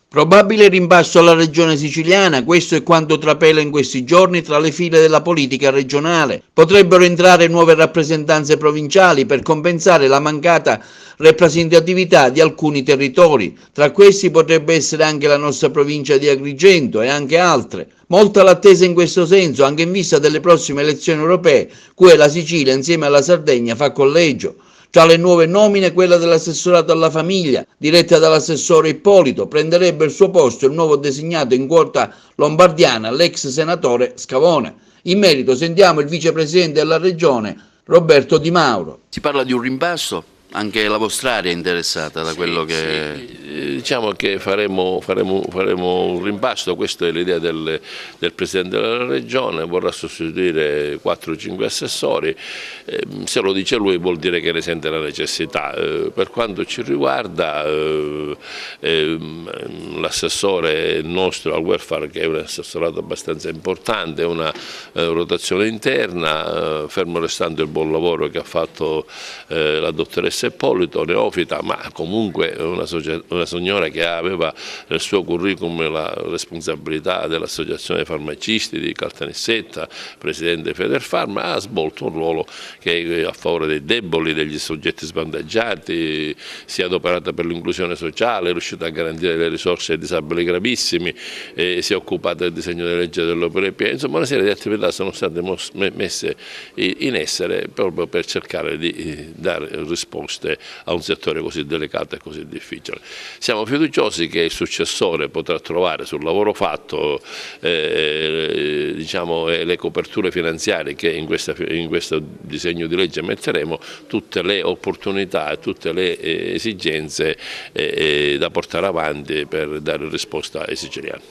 Probabile rimpasto alla regione siciliana, questo è quanto trapela in questi giorni tra le file della politica regionale. Potrebbero entrare nuove rappresentanze provinciali per compensare la mancata rappresentatività di alcuni territori. Tra questi potrebbe essere anche la nostra provincia di Agrigento e anche altre. Molta l'attesa in questo senso, anche in vista delle prossime elezioni europee, cui la Sicilia insieme alla Sardegna fa collegio. Tra le nuove nomine quella dell'assessorato alla famiglia, diretta dall'assessore Ippolito, prenderebbe il suo posto il nuovo designato in quota lombardiana, l'ex senatore Scavone. In merito sentiamo il vicepresidente della regione, Roberto Di Mauro. Si parla di un rimpasto? Anche la vostra area è interessata da quello che... Diciamo che faremo un rimpasto, questa è l'idea del Presidente della Regione, vorrà sostituire 4-5 assessori, se lo dice lui vuol dire che ne sente la necessità. Per quanto ci riguarda l'assessore nostro al welfare, che è un assessorato abbastanza importante, una rotazione interna, fermo restando il buon lavoro che ha fatto la dottoressa Ippolito, neofita, ma comunque una signora che aveva nel suo curriculum la responsabilità dell'associazione dei farmacisti di Caltanissetta, presidente Federfarma, ha svolto un ruolo che è a favore dei deboli, degli soggetti svantaggiati, si è adoperata per l'inclusione sociale, è riuscita a garantire le risorse ai disabili gravissimi, si è occupata del disegno di legge dell'opera piena, insomma una serie di attività sono state messe in essere proprio per cercare di dare risposte a un settore così delicato e così difficile. Siamo fiduciosi che il successore potrà trovare sul lavoro fatto diciamo, le coperture finanziarie che in questo disegno di legge metteremo, tutte le opportunità e tutte le esigenze da portare avanti per dare risposta ai siciliani.